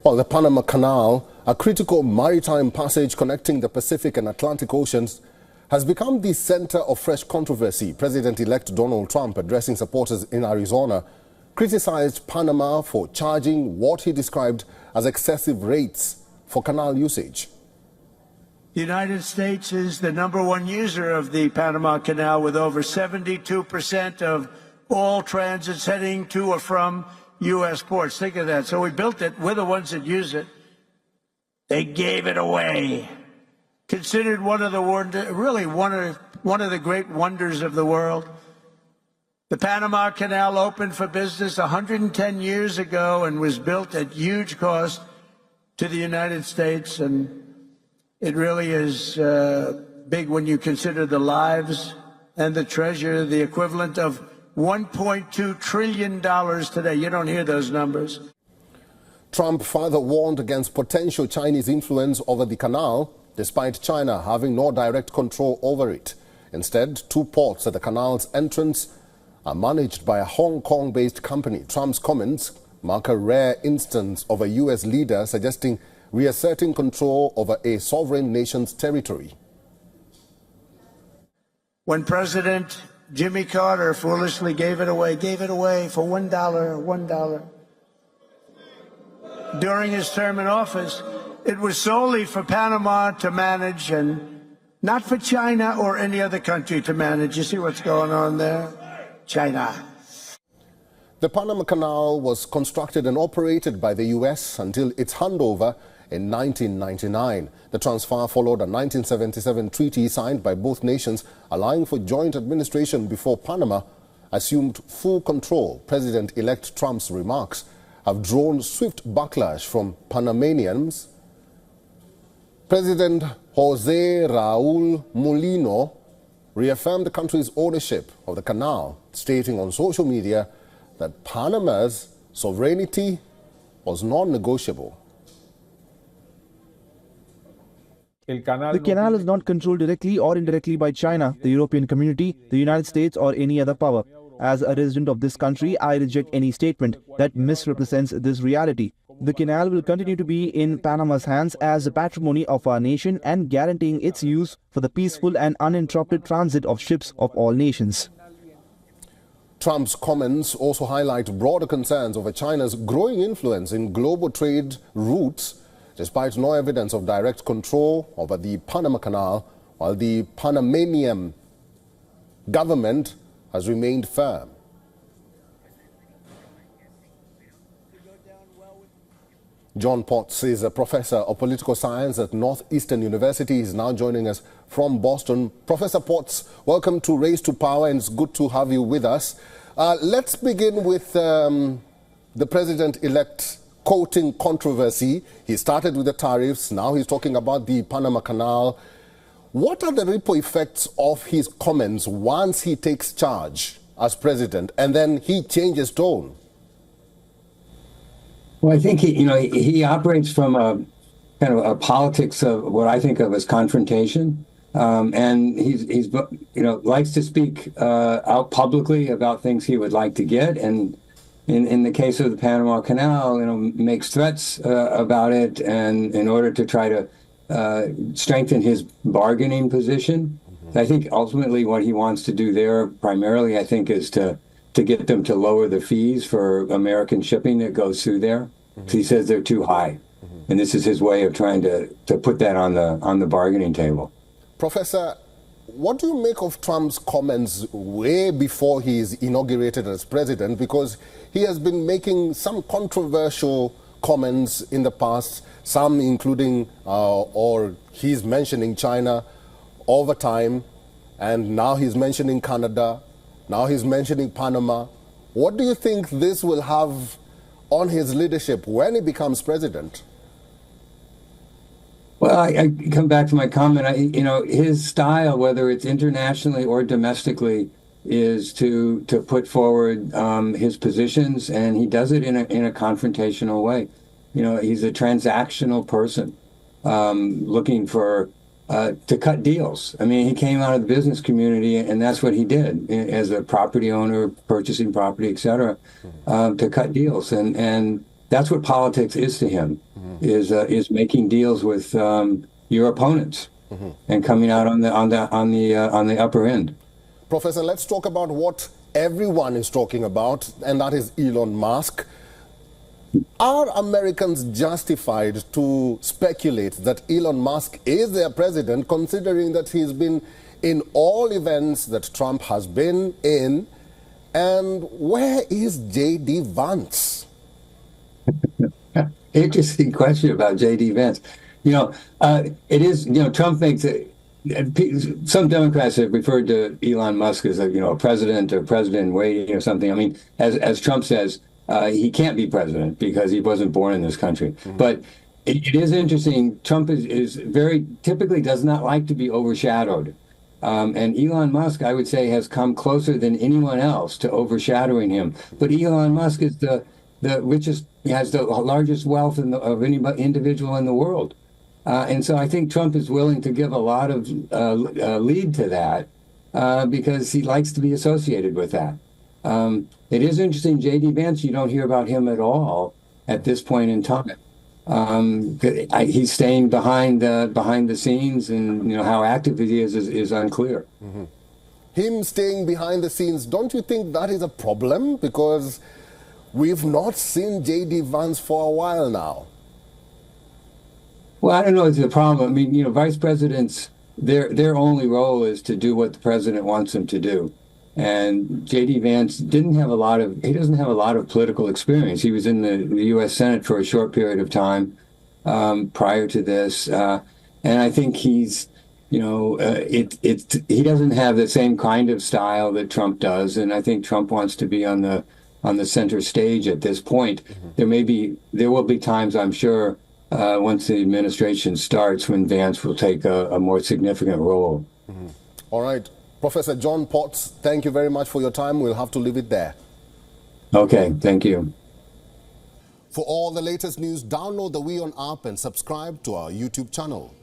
Well, the Panama Canal, a critical maritime passage connecting the Pacific and Atlantic Oceans, has become the center of fresh controversy. President-elect Donald Trump, addressing supporters in Arizona, criticized Panama for charging what he described as excessive rates for canal usage. The United States is the #1 user of the Panama Canal, with over 72% of all transits heading to or from U.S. ports. Think of that. So we built it. We're the ones that use it. They gave it away. Considered one of the one of the great wonders of the world. The Panama Canal opened for business 110 years ago and was built at huge cost to the United States, and it really is big when you consider the lives and the treasure, the equivalent of $1.2 trillion today. You don't hear those numbers. Trump further warned against potential Chinese influence over the canal, despite China having no direct control over it. Instead, two ports at the canal's entrance are managed by a Hong Kong-based company. Trump's comments mark a rare instance of a U.S. leader suggesting reasserting control over a sovereign nation's territory. When President Jimmy Carter foolishly gave it away for $1. During his term in office, it was solely for Panama to manage and not for China or any other country to manage. You see what's going on there? China. The Panama Canal was constructed and operated by the U.S. until its handover in 1999. The transfer followed a 1977 treaty signed by both nations allowing for joint administration before Panama assumed full control. President-elect Trump's remarks have drawn swift backlash from Panamanians. President Jose Raul Mulino reaffirmed the country's ownership of the canal, stating on social media that Panama's sovereignty was non-negotiable. The canal is not controlled directly or indirectly by China, the European Community, the United States, or any other power. As a resident of this country, I reject any statement that misrepresents this reality. The canal will continue to be in Panama's hands as a patrimony of our nation and guaranteeing its use for the peaceful and uninterrupted transit of ships of all nations. Trump's comments also highlight broader concerns over China's growing influence in global trade routes, despite no evidence of direct control over the Panama Canal, while the Panamanian government has remained firm. John Potts is a professor of political science at Northeastern University. He is now joining us from Boston. Professor Potts, welcome to Race to Power, and it's good to have you with us. Let's begin with the president-elect quoting controversy. He started with the tariffs, now he's talking about the Panama Canal. What are the ripple effects of his comments once he takes charge as president and then he changes tone? Well, I think he operates from a kind of a politics of what I think of as confrontation, and he's likes to speak out publicly about things he would like to get, and in the case of the Panama Canal, makes threats about it, and in order to try to strengthen his bargaining position. I think ultimately what he wants to do there primarily, I think, is to get them to lower the fees for American shipping that goes through there. So he says they're too high. And this is his way of trying to put that on the bargaining table. Professor, what do you make of Trump's comments way before he is inaugurated as president? Because he has been making some controversial comments in the past, some including, or he's mentioning China over time, and now he's mentioning Canada, now he's mentioning Panama. What do you think this will have on his leadership when he becomes president? Well, I come back to my comment. His style, whether it's internationally or domestically, is to put forward his positions, and he does it in a confrontational way. He's a transactional person, looking for to cut deals. I mean, he came out of the business community, and that's what he did as a property owner, purchasing property, et cetera, to cut deals. And that's what politics is to him. is making deals with your opponents and coming out on the upper end. Professor, let's talk about what everyone is talking about, and that is Elon Musk. Are Americans justified to speculate that Elon Musk is their president, considering that he's been in all events that Trump has been in? And where is J.D. Vance? Interesting question about J.D. Vance. It is, Trump makes it. Some Democrats have referred to Elon Musk as a president or president in waiting or something. I mean, as Trump says, he can't be president because he wasn't born in this country. But it is interesting. Trump is very typically does not like to be overshadowed. And Elon Musk, I would say, has come closer than anyone else to overshadowing him. But Elon Musk is the richest, he has the largest wealth of any individual in the world. And so I think Trump is willing to give a lot of lead to that because he likes to be associated with that. It is interesting, J.D. Vance, you don't hear about him at all at this point in time. He's staying behind the scenes, and how active he is unclear. Him staying behind the scenes, don't you think that is a problem? Because we've not seen J.D. Vance for a while now. Well, I don't know if it's a problem. I mean, vice presidents, their only role is to do what the president wants them to do. And J.D. Vance doesn't have a lot of political experience. He was in the U.S. Senate for a short period of time prior to this. And I think he's, he doesn't have the same kind of style that Trump does. And I think Trump wants to be on the center stage at this point. There will be times, I'm sure, once the administration starts, when Vance will take a more significant role. All right. Professor John Potts, thank you very much for your time. We'll have to leave it there. Okay, thank you. For all the latest news, download the WION app and subscribe to our YouTube channel.